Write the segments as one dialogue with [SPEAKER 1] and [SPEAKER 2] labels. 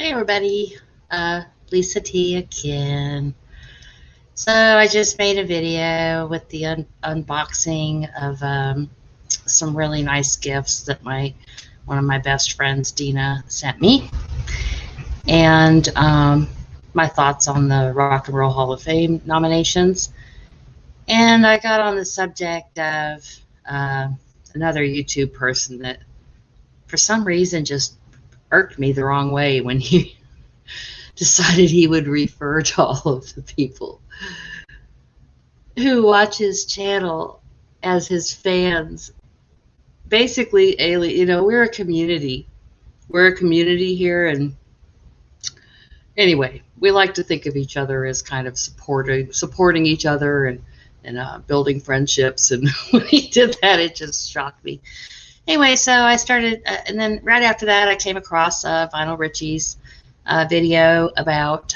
[SPEAKER 1] Hey everybody, Lisa T again. So I just made a video with the unboxing of some really nice gifts that one of my best friends, Dina, sent me, and my thoughts on the Rock and Roll Hall of Fame nominations. And I got on the subject of another YouTube person that for some reason just irked me the wrong way when he decided he would refer to all of the people who watch his channel as his fans. Basically, we're a community. We're a community here, and anyway, we like to think of each other as kind of supporting each other and building friendships. And when he did that, it just shocked me. Anyway, so I started, and then right after that, I came across Vinyl Richie's video about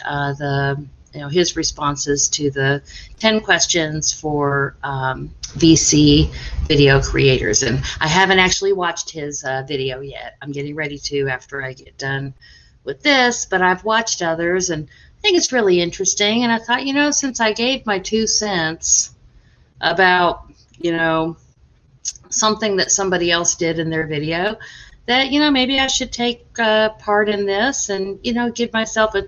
[SPEAKER 1] his responses to the 10 questions for VC video creators. And I haven't actually watched his video yet. I'm getting ready to after I get done with this, but I've watched others, and I think it's really interesting. And I thought, since I gave my 2 cents about, something that somebody else did in their video, that maybe I should take part in this and give myself a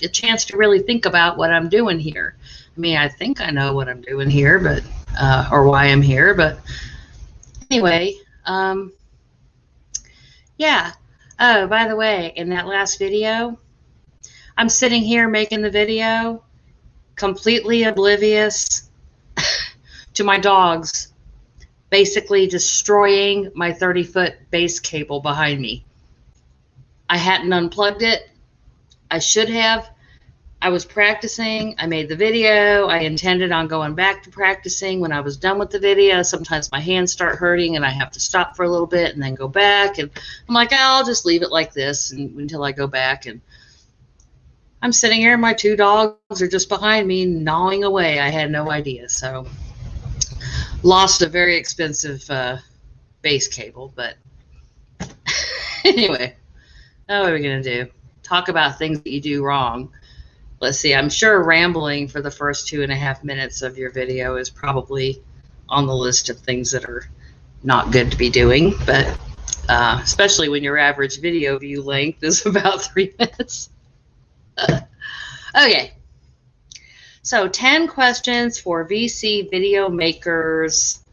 [SPEAKER 1] chance to really think about what I'm doing here. I mean, I think I know what I'm doing here, but or why I'm here, but anyway, yeah. Oh, by the way, in that last video, I'm sitting here making the video completely oblivious to my dogs basically destroying my 30-foot base cable behind me. I hadn't unplugged it. I should have. I was practicing. I made the video. I intended on going back to practicing. When I was done with the video, sometimes my hands start hurting and I have to stop for a little bit and then go back. And I'm like, I'll just leave it like this until I go back. And I'm sitting here and my 2 dogs are just behind me gnawing away. I had no idea. So lost a very expensive base cable, but anyway, what are we going to do? Talk about things that you do wrong. Let's see, I'm sure rambling for the first 2.5 minutes of your video is probably on the list of things that are not good to be doing, but especially when your average video view length is about 3 minutes. Okay. So 10 questions for VC video makers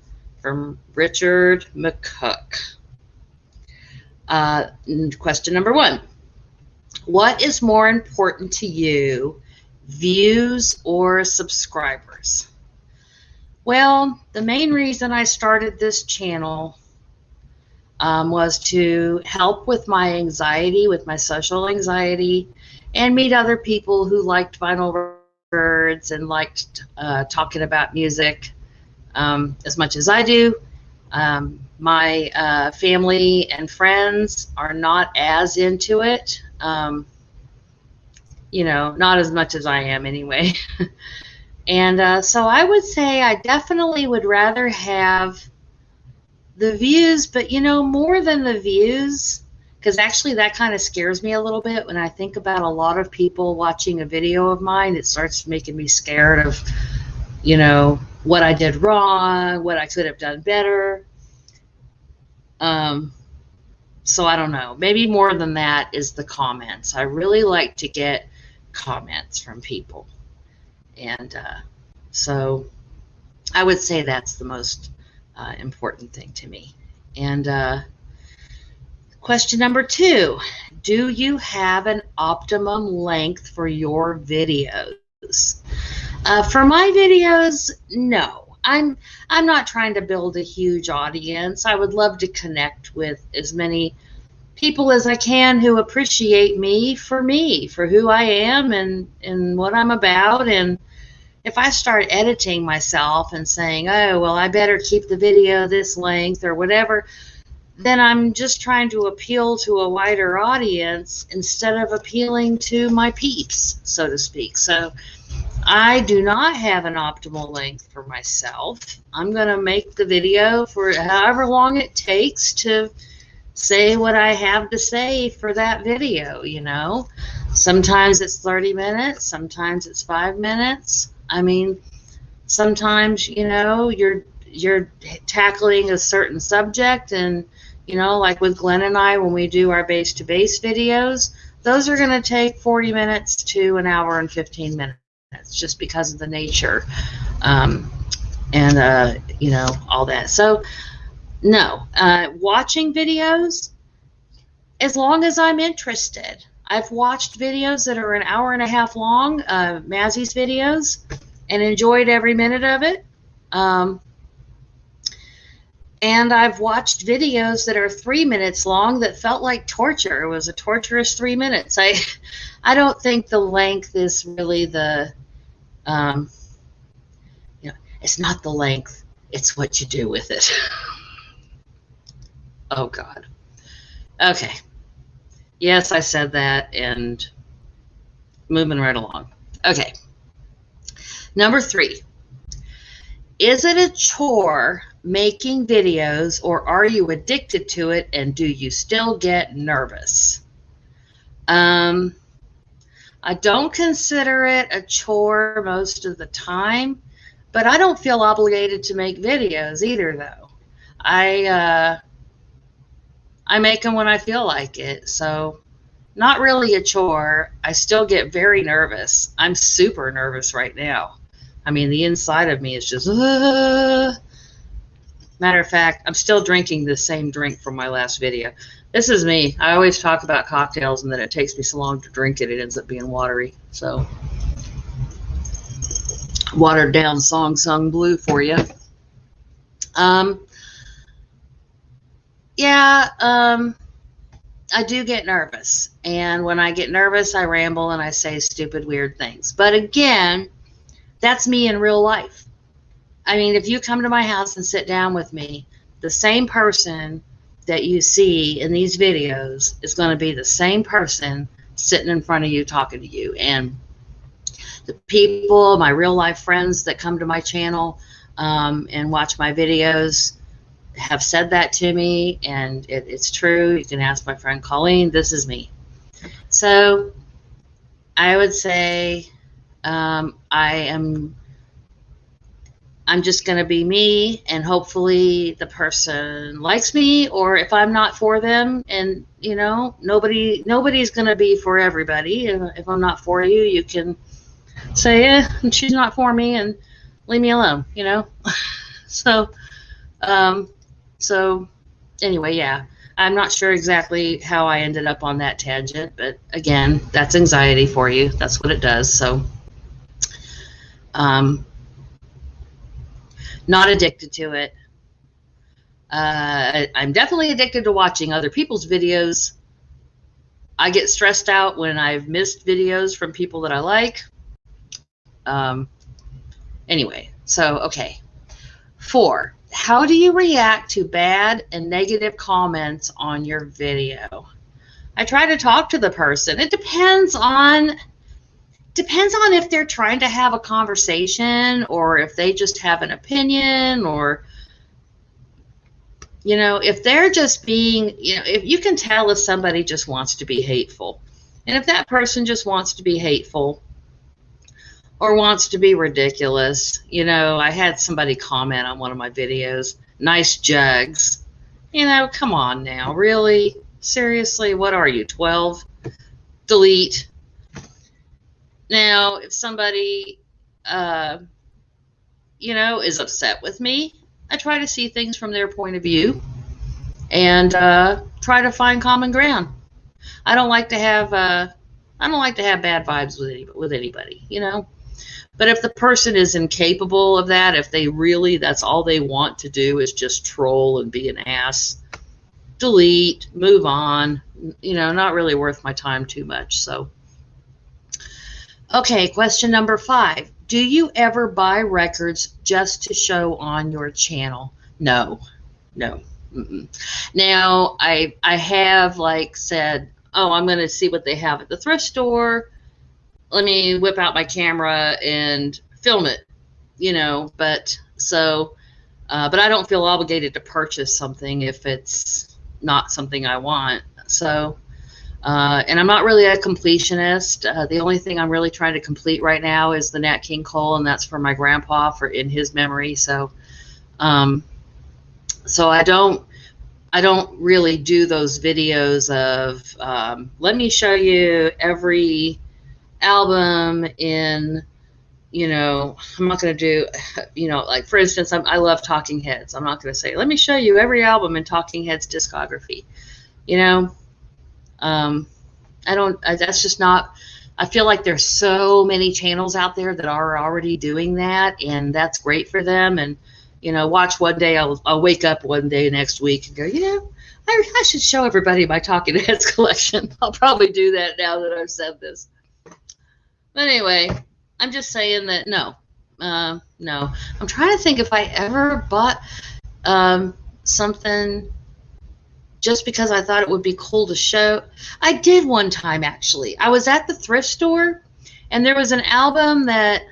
[SPEAKER 1] from Richard McCook. Question number 1. What is more important to you, views or subscribers? Well, the main reason I started this channel was to help with my anxiety, with my social anxiety, and meet other people who liked vinyl records and liked talking about music as much as I do. My family and friends are not as into it, not as much as I am anyway. And so I would say I definitely would rather have the views, but more than the views, because actually that kind of scares me a little bit when I think about a lot of people watching a video of mine. It starts making me scared of, what I did wrong, what I could have done better. So I don't know. Maybe more than that is the comments. I really like to get comments from people. And so I would say that's the most important thing to me. And question number 2, do you have an optimum length for your videos? For my videos, no. I'm not trying to build a huge audience. I would love to connect with as many people as I can who appreciate me, for who I am and what I'm about. And if I start editing myself and saying, oh, well, I better keep the video this length or whatever, then I'm just trying to appeal to a wider audience instead of appealing to my peeps, so to speak. So I do not have an optimal length for myself. I'm going to make the video for however long it takes to say what I have to say for that video, you know. Sometimes it's 30 minutes, sometimes it's 5 minutes. I mean, sometimes, you know, you're tackling a certain subject, and you know, like with Glenn and I, when we do our base to base videos, those are going to take 40 minutes to an hour and 15 minutes just because of the nature, and you know, all that. So no, watching videos, as long as I'm interested. I've watched videos that are an hour and a half long, Mazzy's videos, and enjoyed every minute of it. And I've watched videos that are 3 minutes long that felt like torture. It was a torturous 3 minutes. I don't think the length is really the, you know, it's not the length, it's what you do with it. Oh, God. Okay. Yes, I said that, and moving right along. Okay. Number 3. Is it a chore making videos, or are you addicted to it, and do you still get nervous? I don't consider it a chore most of the time, but I don't feel obligated to make videos either, though. I make them when I feel like it, so not really a chore. I still get very nervous. I'm super nervous right now. I mean, the inside of me is just, Matter of fact, I'm still drinking the same drink from my last video. This is me. I always talk about cocktails, and then it takes me so long to drink it, it ends up being watery. So, watered down song sung blue for you. I do get nervous. And when I get nervous, I ramble and I say stupid, weird things. But again, that's me in real life. I mean, if you come to my house and sit down with me, the same person that you see in these videos is going to be the same person sitting in front of you talking to you. And the people, my real life friends that come to my channel and watch my videos have said that to me, and it's true. You can ask my friend Colleen. This is me. So I would say I'm just going to be me, and hopefully the person likes me, or if I'm not for them, and you know, nobody's going to be for everybody. And if I'm not for you, you can say, yeah, she's not for me, and leave me alone, you know. So anyway, yeah, I'm not sure exactly how I ended up on that tangent, but again, that's anxiety for you. That's what it does. So not addicted to it. I'm definitely addicted to watching other people's videos. I get stressed out when I've missed videos from people that I like. Anyway, so, okay. 4, how do you react to bad and negative comments on your video? I try to talk to the person. It depends on if they're trying to have a conversation, or if they just have an opinion, or, you know, if they're just being, you know, if you can tell if somebody just wants to be hateful. And if that person just wants to be hateful or wants to be ridiculous, you know, I had somebody comment on one of my videos, nice jugs. You know, come on now, really? Seriously, what are you, 12? Delete. Now, if somebody, you know, is upset with me, I try to see things from their point of view and try to find common ground. I don't like to have bad vibes with anybody, you know. But if the person is incapable of that, if they really, that's all they want to do is just troll and be an ass, delete, move on, you know, not really worth my time too much. So, okay, question number 5. Do you ever buy records just to show on your channel? No. Mm-mm. Now, I have, like, said, oh, I'm going to see what they have at the thrift store. Let me whip out my camera and film it, you know, but I don't feel obligated to purchase something if it's, not something I want. So, and I'm not really a completionist. The only thing I'm really trying to complete right now is the Nat King Cole, and that's for my grandpa for in his memory. So, so I don't really do those videos of let me show you every album in, you know, I'm not going to do, you know, like for instance, I love Talking Heads. I'm not going to say, let me show you every album in Talking Heads discography. You know, that's just not, I feel like there's so many channels out there that are already doing that, and that's great for them. And, you know, watch one day, I'll wake up one day next week and go, you know, I should show everybody my Talking Heads collection. I'll probably do that now that I've said this. But anyway, I'm just saying that no. I'm trying to think if I ever bought something just because I thought it would be cool to show. I did one time, actually. I was at the thrift store, and there was an album that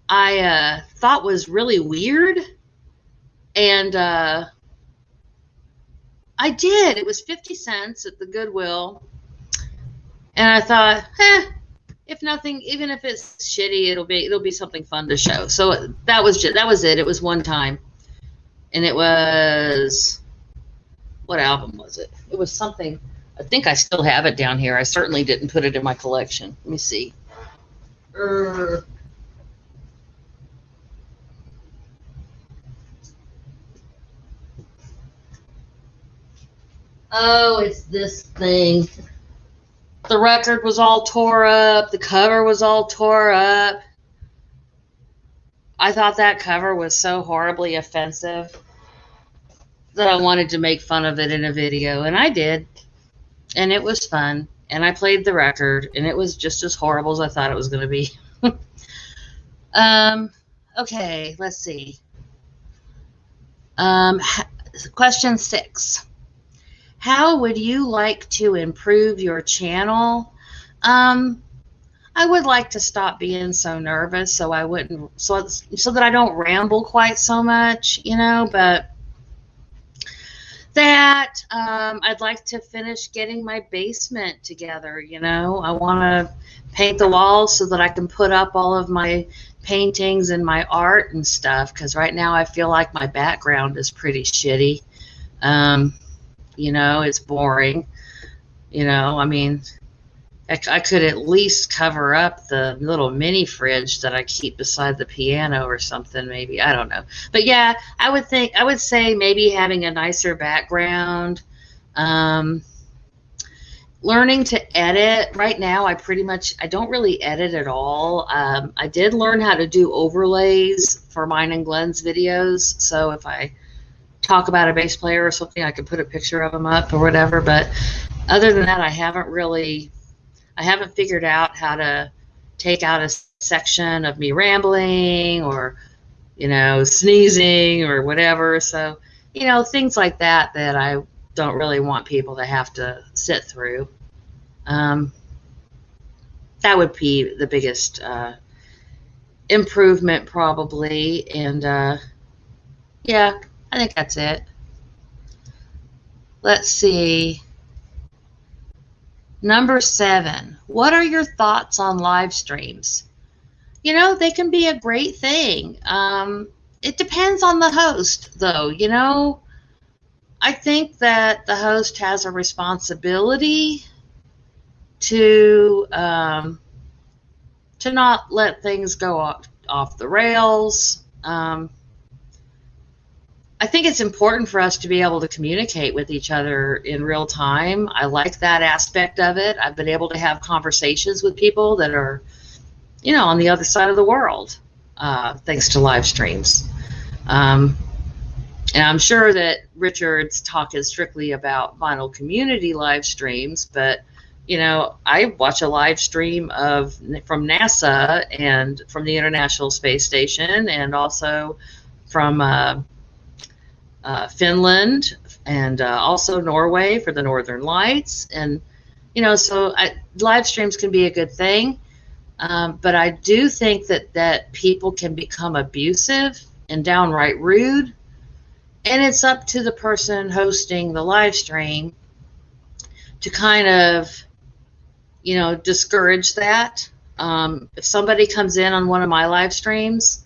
[SPEAKER 1] I thought was really weird, and I did. It was 50 cents at the Goodwill, and I thought, if nothing, even if it's shitty, it'll be something fun to show. So that was it. It was one time, and it was, what album was it? It was something. I think I still have it down here. I certainly didn't put it in my collection. Let me see. Oh, it's this thing. The record was all tore up. The cover was all tore up. I thought that cover was so horribly offensive that I wanted to make fun of it in a video, and I did. And it was fun. And I played the record, and it was just as horrible as I thought it was going to be. Okay, let's see. Question 6. How would you like to improve your channel? I would like to stop being so nervous so I wouldn't, so that I don't ramble quite so much, you know, but that I'd like to finish getting my basement together, you know. I want to paint the walls so that I can put up all of my paintings and my art and stuff, because right now I feel like my background is pretty shitty. You know, it's boring. You know, I mean, I could at least cover up the little mini fridge that I keep beside the piano or something, maybe. I don't know. But yeah, I would say maybe having a nicer background. Learning to edit. Right now, I don't really edit at all. I did learn how to do overlays for mine and Glenn's videos. So if I talk about a bass player or something, I could put a picture of them up or whatever. But other than that, I haven't figured out how to take out a section of me rambling or, you know, sneezing or whatever. So, you know, things like that I don't really want people to have to sit through. That would be the biggest improvement probably. And yeah, I think that's it. Let's see. Number 7, what are your thoughts on live streams? You know, they can be a great thing. It depends on the host, though. You know, I think that the host has a responsibility to not let things go off the rails. I think it's important for us to be able to communicate with each other in real time. I like that aspect of it. I've been able to have conversations with people that are, you know, on the other side of the world, thanks to live streams. And I'm sure that Richard's talk is strictly about vinyl community live streams, but, you know, I watch a live stream from NASA and from the International Space Station, and also from Finland, and also Norway for the Northern Lights. And, you know, so live streams can be a good thing, but I do think that people can become abusive and downright rude And it's up to the person hosting the live stream to kind of, discourage that. If somebody comes in on one of my live streams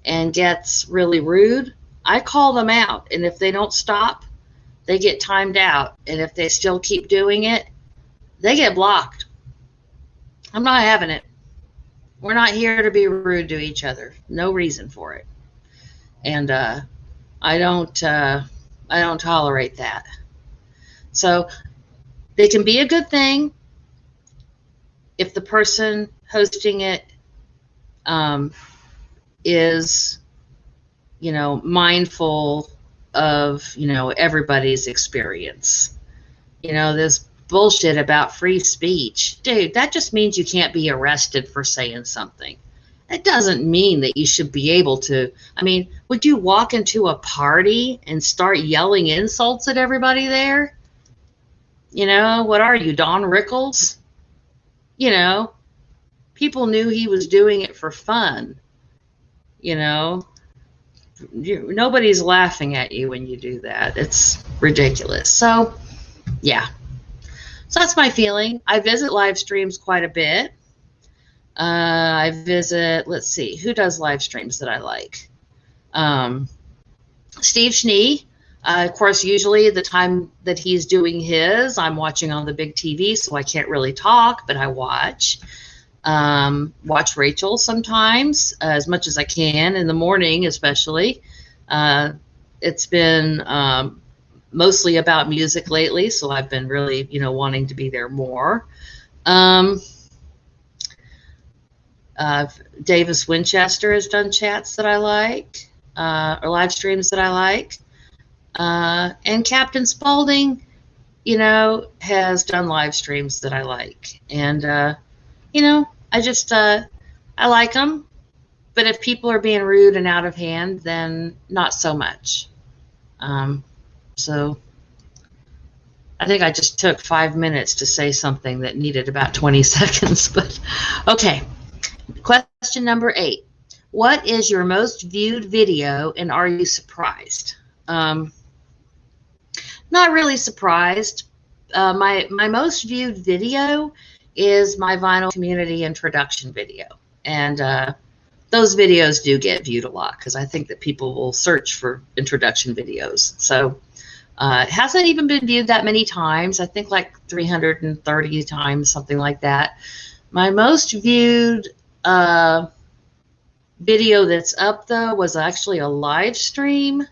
[SPEAKER 1] and gets really rude, I call them out. And if they don't stop, they get timed out. And if they still keep doing it, they get blocked. I'm not having it. We're not here to be rude to each other. No reason for it. And I don't tolerate that. So they can be a good thing if the person hosting it is, mindful of, everybody's experience. This bullshit about free speech. Dude, that just means you can't be arrested for saying something. It doesn't mean that you should be able to. I mean, would you walk into a party and start yelling insults at everybody there? What are you, Don Rickles? People knew he was doing it for fun. Nobody's laughing at you when you do that. It's ridiculous. So, yeah. So that's my feeling. I visit live streams quite a bit. I visit, let's see, who does live streams that I like? Steve Schnee. Of course, usually the time that he's doing his, I'm watching on the big TV, so I can't really talk, but I watch. Watch Rachel sometimes, as much as I can, in the morning especially. It's been mostly about music lately, so I've been really, wanting to be there more. Davis Winchester has done chats that I like, or live streams that I like. And Captain Spaulding, has done live streams that I like. And, I just, I like them. But if people are being rude and out of hand, then not so much. So I think I just took 5 minutes to say something that needed about 20 seconds. But okay. Question number 8. What is your most viewed video, and are you surprised? Not really surprised. My most viewed video is my vinyl community introduction video. And those videos do get viewed a lot because I think that people will search for introduction videos. So it hasn't even been viewed that many times. I think like 330 times, something like that. My most viewed video that's up, though, was actually a live stream.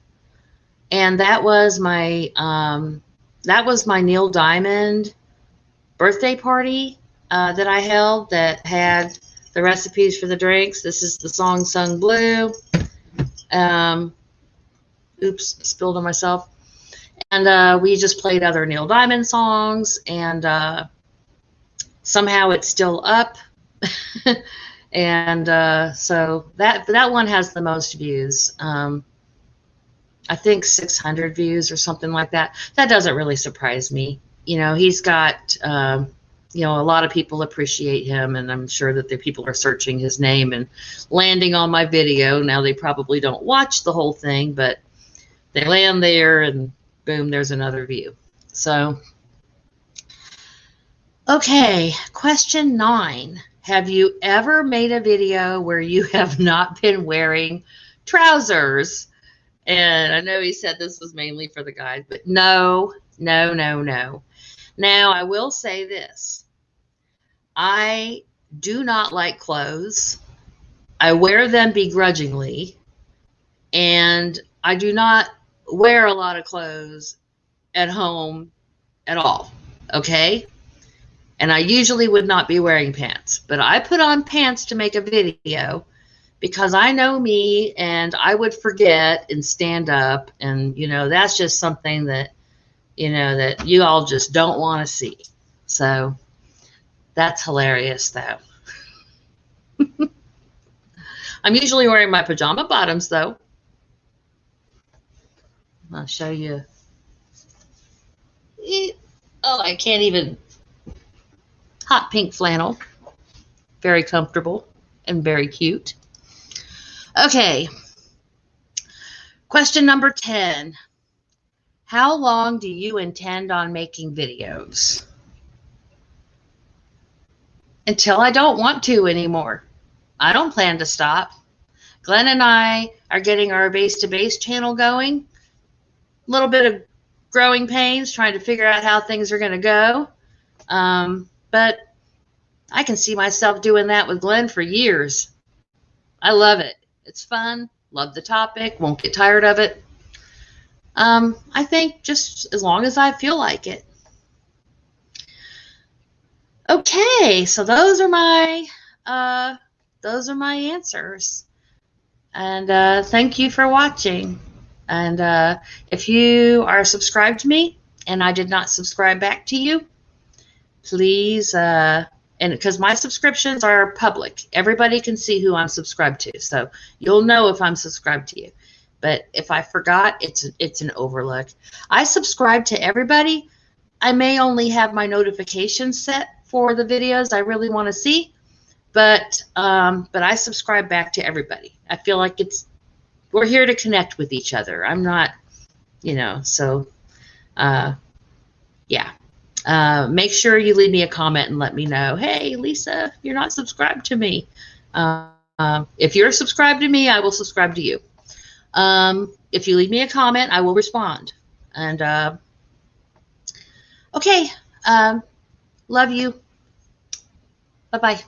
[SPEAKER 1] And that was my Neil Diamond birthday party that I held that had the recipes for the drinks. This is the song Sung Blue. Oops, spilled on myself. And we just played other Neil Diamond songs, and somehow it's still up. And so that one has the most views. I think 600 views or something like that. That doesn't really surprise me. He's got, a lot of people appreciate him, and I'm sure that the people are searching his name and landing on my video. Now, they probably don't watch the whole thing, but they land there and boom, there's another view. So, okay, question 9. Have you ever made a video where you have not been wearing trousers? And I know he said this was mainly for the guys, but no. Now, I will say this. I do not like clothes. I wear them begrudgingly, and I do not wear a lot of clothes at home at all, okay? And I usually would not be wearing pants, but I put on pants to make a video because I know me, and I would forget and stand up, and that's just something that that you all just don't want to see. So that's hilarious, though. I'm usually wearing my pajama bottoms, though. I'll show you. Oh, I can't even. Hot pink flannel. Very comfortable and very cute. Okay. Question number 10. How long do you intend on making videos? Until I don't want to anymore. I don't plan to stop. Glenn and I are getting our base-to-base channel going. A little bit of growing pains, trying to figure out how things are going to go. But I can see myself doing that with Glenn for years. I love it. It's fun. Love the topic. Won't get tired of it. I think just as long as I feel like it. Okay, so those are my answers. And thank you for watching. And if you are subscribed to me and I did not subscribe back to you, please, and because my subscriptions are public, everybody can see who I'm subscribed to, so you'll know if I'm subscribed to you. But if I forgot, it's an overlook. I subscribe to everybody. I may only have my notifications set for the videos I really want to see, but I subscribe back to everybody. I feel like we're here to connect with each other. I'm not, so yeah. Make sure you leave me a comment and let me know, hey, Lisa, you're not subscribed to me. If you're subscribed to me, I will subscribe to you. If you leave me a comment, I will respond. And okay, love you. Bye-bye.